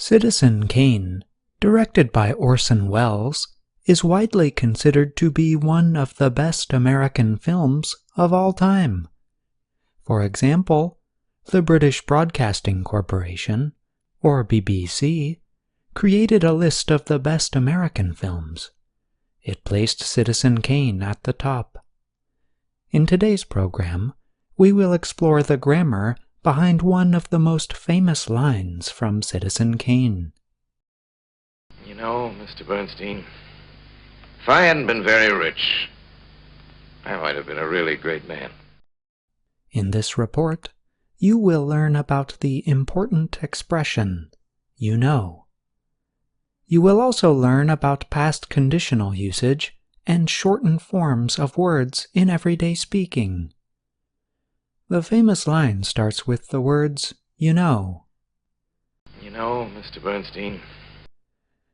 Citizen Kane, directed by Orson Welles, is widely considered to be one of the best American films of all time. For example, the British Broadcasting Corporation, or BBC, created a list of the best American films. It placed Citizen Kane at the top. In today's program, we will explore the grammar behind one of the most famous lines from Citizen Kane. You know, Mr. Bernstein, if I hadn't been very rich, I might have been a really great man. In this report, you will learn about the important expression, you know. You will also learn about past conditional usage and shortened forms of words in everyday speaking. The famous line starts with the words, you know. You know, Mr. Bernstein.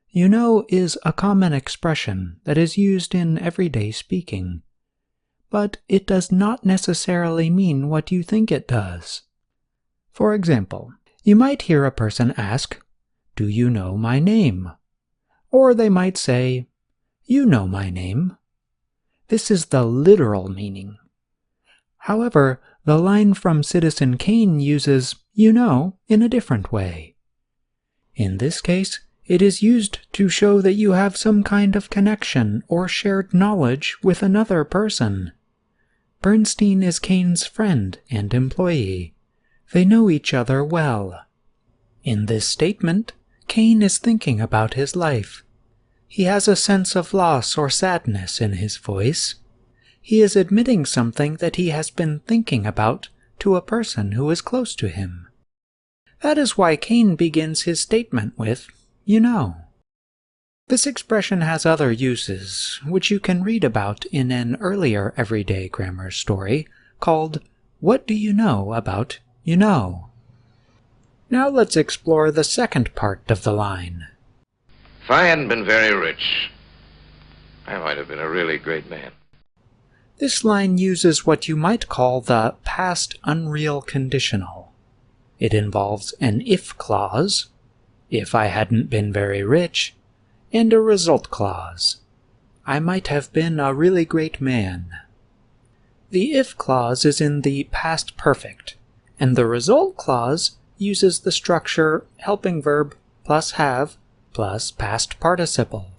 You know is a common expression that is used in everyday speaking, but it does not necessarily mean what you think it does. For example, you might hear a person ask, "Do you know my name?" Or they might say, "You know my name." This is the literal meaning. However, the line from Citizen Kane uses "you know" in a different way. In this case, it is used to show that you have some kind of connection or shared knowledge with another person. Bernstein is Kane's friend and employee. They know each other well. In this statement, Kane is thinking about his life. He has a sense of loss or sadness in his voice. He is admitting something that he has been thinking about to a person who is close to him. That is why Kane begins his statement with, you know. This expression has other uses, which you can read about in an earlier everyday grammar story called What Do You Know About You Know? Now let's explore the second part of the line. If I hadn't been very rich, I might have been a really great man. This line uses what you might call the past unreal conditional. It involves an if clause, if I hadn't been very rich, and a result clause, I might have been a really great man. The if clause is in the past perfect, and the result clause uses the structure helping verb plus have plus past participle.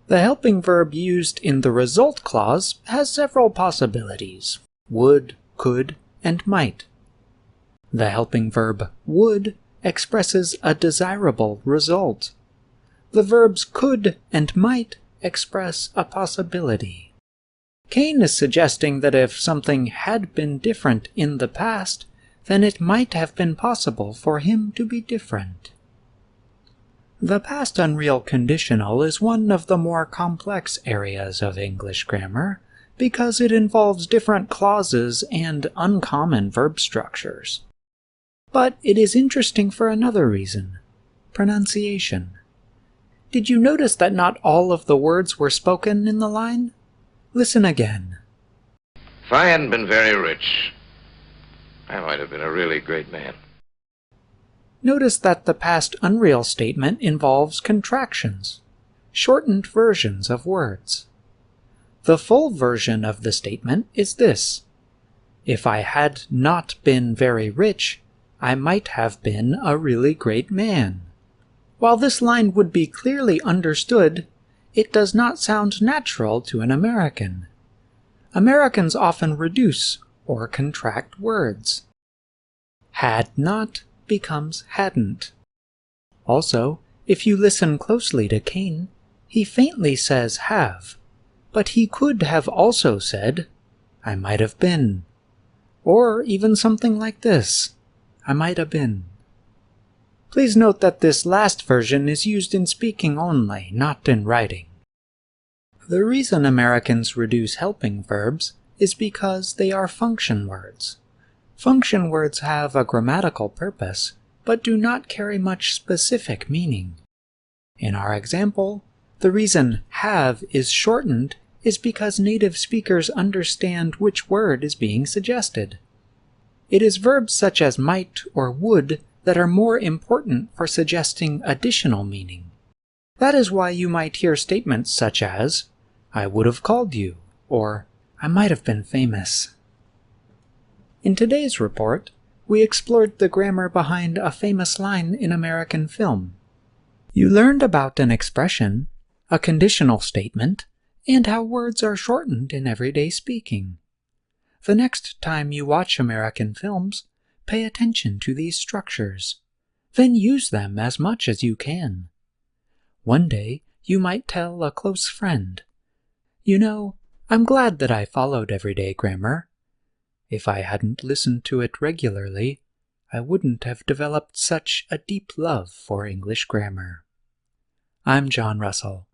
The helping verb used in the result clause has several possibilities: would, could, and might. The helping verb would expresses a desirable result. The verbs could and might express a possibility. Kane is suggesting that if something had been different in the past, then it might have been possible for him to be different. The past unreal conditional is one of the more complex areas of English grammar because it involves different clauses and uncommon verb structures. But it is interesting for another reason: pronunciation. Did you notice that not all of the words were spoken in the line? Listen again. If I hadn't been very rich, I might have been a really great man. Notice that the past unreal statement involves contractions, shortened versions of words. The full version of the statement is this: if I had not been very rich, I might have been a really great man. While this line would be clearly understood, it does not sound natural to an American. Americans often reduce or contract words. Had not becomes hadn't. Also, if you listen closely to Kane, he faintly says have, but he could have also said, I might have been, or even something like this, I might have been. Please note that this last version is used in speaking only, not in writing. The reason Americans reduce helping verbs is because they are function words. Function words have a grammatical purpose, but do not carry much specific meaning. In our example, the reason have is shortened is because native speakers understand which word is being suggested. It is verbs such as might or would that are more important for suggesting additional meaning. That is why you might hear statements such as, "I would have called you," or "I might have been famous." In today's report, we explored the grammar behind a famous line in American film. You learned about an expression, a conditional statement, and how words are shortened in everyday speaking. The next time you watch American films, pay attention to these structures. Then use them as much as you can. One day, you might tell a close friend, "You know, I'm glad that I followed everyday grammar. If I hadn't listened to it regularly, I wouldn't have developed such a deep love for English grammar." I'm John Russell.